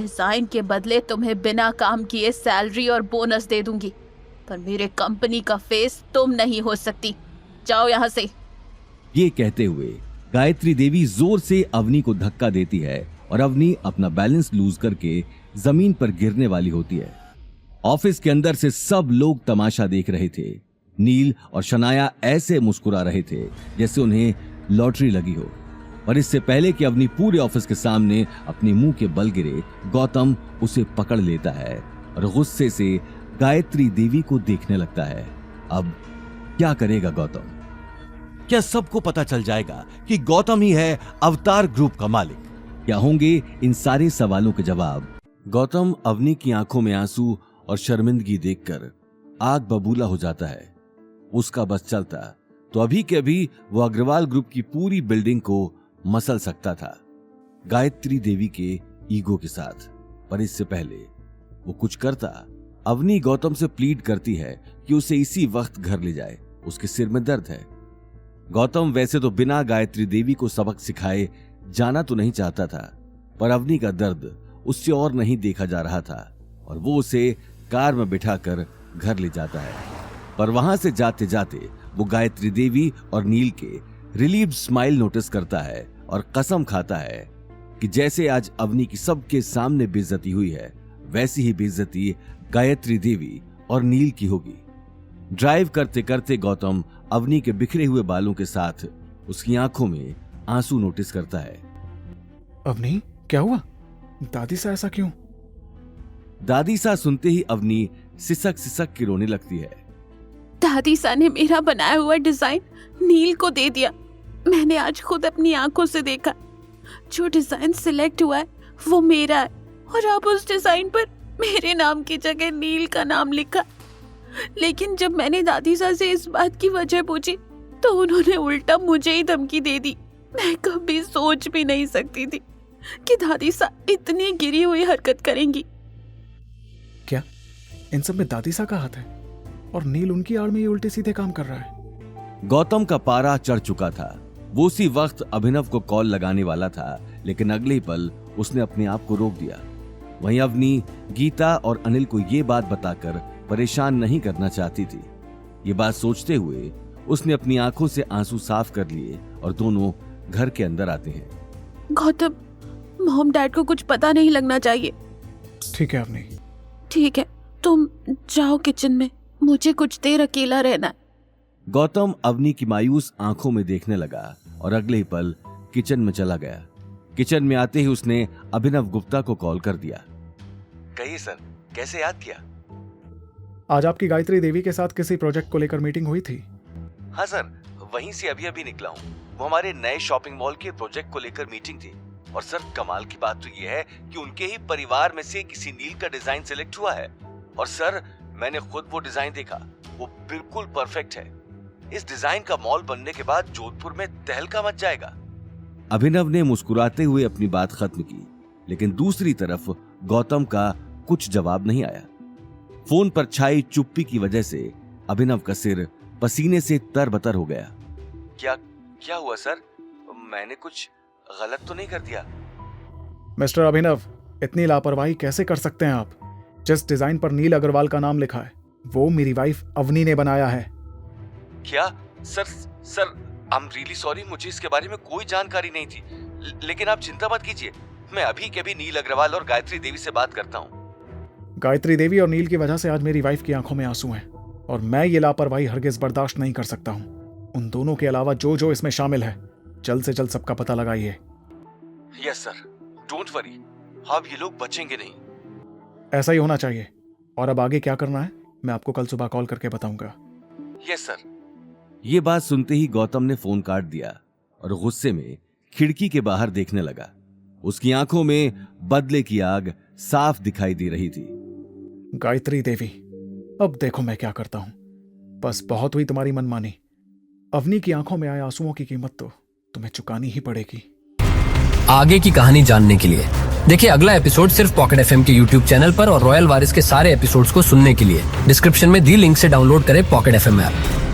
Design के बदले तुम्हें बिना काम किए सैलरी और बोनस दे दूंगी, पर मेरे कंपनी का फेस तुम नहीं हो सकती। जाओ यहाँ से। ये कहते हुए गायत्री देवी जोर से अवनी को धक्का देती है और अवनी अपना बैलेंस लूज करके जमीन पर गिरने वाली होती है। ऑफिस के अंदर से सब लोग तमाशा देख रहे थे। नील और शनाया ऐसे मुस्कुरा रहे थे जैसे उन्हें लॉटरी लगी हो। और इससे पहले कि अवनी पूरे ऑफिस के सामने अपने मुंह के बल गिरे, गौतम उसे पकड़ लेता है और गुस्से से गायत्री देवी को देखने लगता है। अब क्या करेगा गौतम? क्या सबको पता चल जाएगा कि गौतम ही है अवतार ग्रुप का मालिक? क्या होंगे इन सारे सवालों के जवाब? गौतम अवनी की आंखों में आंसू और शर्मिंदगी देखकर आग बबूला हो जाता है। उसका बस चलता तो अभी के अभी वो अग्रवाल ग्रुप की पूरी बिल्डिंग को मसल सकता था, गायत्री देवी के ईगो के साथ। पर इससे पहले वो कुछ करता, अवनी गौतम से प्लीड करती है कि उसे इसी वक्त घर ले जाए, उसके सिर में दर्द है। गौतम वैसे तो बिना गायत्री देवी को सबक सिखाए जाना तो नहीं चाहता था, पर अवनी का दर्द उससे और नहीं देखा जा रहा था और वो उसे कार में बिठाकर घर ले जाता है। पर वहां से जाते जाते वो गायत्री देवी और नील के रिलीव्ड स्माइल नोटिस करता है और कसम खाता है कि जैसे आज अवनी की सबके सामने बेइज्जती हुई है, वैसी ही बेइज्जती गायत्री देवी और नील की होगी। ड्राइव करते करते गौतम अवनी के बिखरे हुए बालों के साथ उसकी आंखों में आंसू नोटिस करता है। अवनी, क्या हुआ? दादी सा ऐसा क्यों? दादी सा सुनते ही अवनी सिसक सिसक के रोने लगती है। दादी सा ने मेरा बनाया हुआ डिजाइन नील को दे दिया। मैंने आज खुद अपनी आंखों से देखा। जो डिजाइन सिलेक्ट हुआ है वो मेरा है और अब उस डिजाइन पर मेरे नाम की जगह नील का नाम लिखा। लेकिन जब मैंने दादी सा से इस बात की वजह पूछी तो उन्होंने उल्टा मुझे ही धमकी दे दी। मैं कभी सोच भी नहीं सकती थी कि दादी सा इतनी गिरी हुई हरकत करेंगी। क्या इन सब में दादी सा का हाथ है? और नील उनकी आड़ में ये उल्टे सीधे काम कर रहा है। गौतम का पारा चढ़ चुका था। वो उसी वक्त अभिनव को कॉल लगाने वाला था, लेकिन अगले ही पल उसने अपने आप को रोक दिया। वहीं अवनी गीता और अनिल को ये बात बताकर परेशान नहीं करना चाहती थी। ये बात सोचते हुए उसने अपनी आंखों से आंसू साफ कर लिए और दोनों घर के अंदर आते हैं। गौतम, मॉम डैड को कुछ पता नहीं लगना चाहिए। ठीक है अवनी। ठीक है, तुम जाओ किचन में, मुझे कुछ देर अकेला रहना है। गौतम अवनी की मायूस आंखों में देखने लगा और अगले ही पल किचन में चला गया। किचन में आते ही उसने अभिनव गुप्ता को कॉल कर दिया। कहिए सर, कैसे याद किया? आज आपकी गायत्री देवी के साथ किसी प्रोजेक्ट को लेकर मीटिंग हुई थी? हाँ सर, वहीं से अभी अभी निकला हूँ। वो हमारे नए शॉपिंग मॉल के प्रोजेक्ट को लेकर मीटिंग थी। और सर, कमाल की बात तो ये है कि उनके ही परिवार में से किसी नील का डिजाइन सिलेक्ट हुआ है। और सर, मैंने खुद वो डिजाइन देखा, वो बिल्कुल परफेक्ट है। इस डिजाइन का मॉल बनने के बाद जोधपुर में तहलका मच जाएगा। अभिनव ने मुस्कुराते हुए अपनी बात खत्म की, लेकिन दूसरी तरफ गौतम का कुछ जवाब नहीं आया। फोन पर छाई चुप्पी की वजह से अभिनव का सिर पसीने से तरबतर हो गया। क्या हुआ सर? मैंने कुछ गलत तो नहीं कर दिया? मिस्टर अभिनव, इतनी लापरवाही कैसे कर सकते हैं आप? जिस डिजाइन पर नील अग्रवाल का नाम लिखा है वो मेरी वाइफ अवनी ने बनाया है। क्या? Sir, I am really sorry, मुझे इसके बारे में कोई जानकारी नहीं थी। लेकिन आप चिंता मत कीजिए, मैं अभी के अभी नील अग्रवाल और गायत्री देवी से बात करता हूँ। गायत्री देवी और नील की वजह से आज मेरी वाइफ की आंखों में आंसू हैं और मैं ये लापरवाही हरगिज बर्दाश्त नहीं कर सकता हूँ। उन दोनों के अलावा जो जो इसमें शामिल है, जल्द से जल्द सबका पता लगाइए। यस सर, डोंट वरी, अब ये लोग बचेंगे नहीं। ऐसा ही होना चाहिए। और अब आगे क्या करना है मैं आपको कल सुबह कॉल करके बताऊंगा। Yes sir. ये बात सुनते ही गौतम ने फोन काट दिया और गुस्से में खिड़की के बाहर देखने लगा। उसकी आंखों में बदले की आग साफ दिखाई दे रही थी। गायत्री देवी, अब देखो मैं क्या करता हूं। बस बहुत हुई तुम्हारी मनमानी। अवनी की आंखों में आए आंसुओं की कीमत तो तुम्हें चुकानी ही पड़ेगी। आगे की कहानी जानने के लिए देखिए अगला एपिसोड सिर्फ पॉकेट एफएम के यूट्यूब चैनल पर और रॉयल वारिस के सारे एपिसोड्स को सुनने के लिए डिस्क्रिप्शन में दी लिंक से डाउनलोड करें पॉकेट एफएम ऐप।